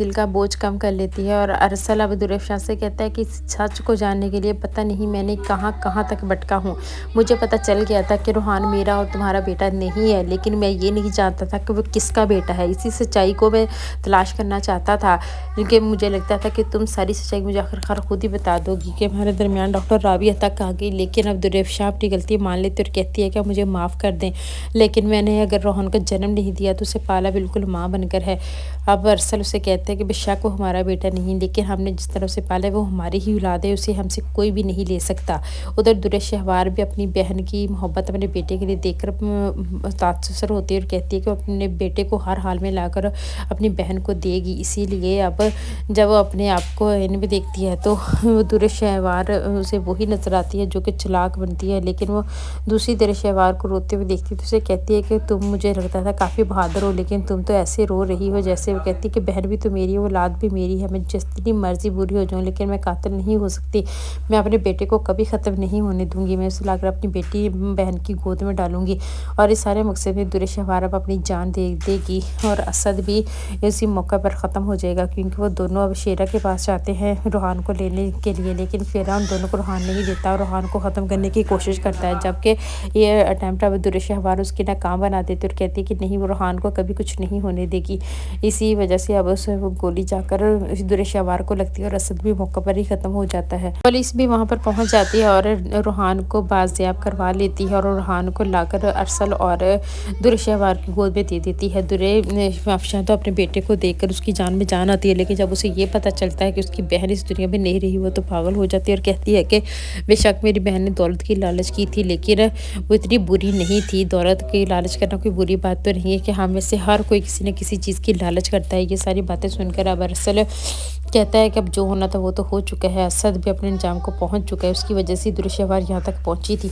दिल का बोझ कम कर लेती है। और अरसल अब दुरेफशां से कहता है कि सच को जानने के लिए पता नहीं मैंने कहाँ कहाँ तक भटका हूँ। मुझे पता चल गया था कि रूहान मेरा और तुम्हारा बेटा नहीं है, लेकिन मैं ये नहीं जानता था कि वो किसका बेटा है। इसी सच्चाई को मैं तलाश करना चाहता था, क्योंकि मुझे लगता था कि तुम सारी सच्चाई मुझे आखिरकार खुद ही बता दोगी कि हमारे दरमियान डॉक्टर राबिया तक आ गई। लेकिन अब दुरेफशां अपनी गलती मान लेती और कहती है कि मुझे माफ़ कर दें, लेकिन मैंने अगर रोहन को जन्म नहीं दिया तो उसे पाला बिल्कुल माँ बनकर है। अब अरसल उसे कहते हैं कि बेशक वो हमारा बेटा नहीं, लेकिन हमने जिस तरह उसे पाला है वो हमारी ही औलाद है, उसे हमसे कोई भी नहीं ले सकता। उधर दुरेशहवार भी अपनी बहन की मोहब्बत अपने बेटे के लिए देखकर मुतासर होती है और कहती है कि वो अपने बेटे को हर हाल में लाकर अपनी बहन को देगी। इसीलिए अब जब वो अपने आप को इन में देखती है तो दुरेशहवार उसे वही नजर आती है जो कि चालाक बनती है, लेकिन वो दूसरी दुरेशहवार को रोते हुए देखती है तो उसे कहती है कि तुम, मुझे लगता था काफ़ी बहादुर हो, लेकिन तुम तो ऐसे रो रही हो जैसे। वो कहती है कि बहन भी तो मेरी है, औलाद भी मेरी है, मैं जितनी मर्जी बुरी हो जाऊँ लेकिन मैं कातिल नहीं हो सकती। मैं अपने बेटे को कभी ख़त्म नहीं होने दूंगी, मैं उसे लाकर अपनी बेटी बहन की गोद में डालूंगी। और इस सारे मकसद में दुरेशहवार अब अपनी जान दे देगी और असद भी इसी मौके पर ख़त्म हो जाएगा, क्योंकि वो दोनों अब शेरा के पास जाते हैं रूहान को लेने के लिए। लेकिन शेरा उन दोनों को रूहान नहीं देता और रूहान को ख़त्म करने की कोशिश करता है, जबकि ये अटैम्प्ट अब दुरेशहवार उसकी नाकाम बना देती है और कहती है कि नहीं, वो रूहान को कभी कुछ नहीं होने देगी। इसी वजह से अब उसे वो गोली जाकर दुरेशहवार को लगती है और असद भी मौके पर ही ख़त्म हो जाता है। पुलिस भी वहाँ पर पहुँच जाती है और रूहान को बाजियाब करवा लेती है और रूहान को लाकर अरसल और दुरेशहवार की गोद में दे देती है। दुरेफशां तो अपने बेटे को देखकर उसकी जान में जान आती है, लेकिन जब उसे ये पता चलता है कि उसकी बहन इस दुनिया में नहीं रही, वो तो पागल हो जाती है और कहती है कि बेशक मेरी बहन ने दौलत की लालच की थी, लेकिन वो इतनी बुरी नहीं थी। दौलत की लालच करना कोई बुरी बात तो नहीं है कि हम में से हर कोई किसी न किसी चीज़ की लालच करता है। ये सारी बातें सुनकर अब अरसल कहता है कि अब जो होना था वो तो हो चुका है। असद भी अपने अंजाम को पहुंच चुका है, उसकी वजह से दुरेशहवार यहाँ तक पहुंची थी।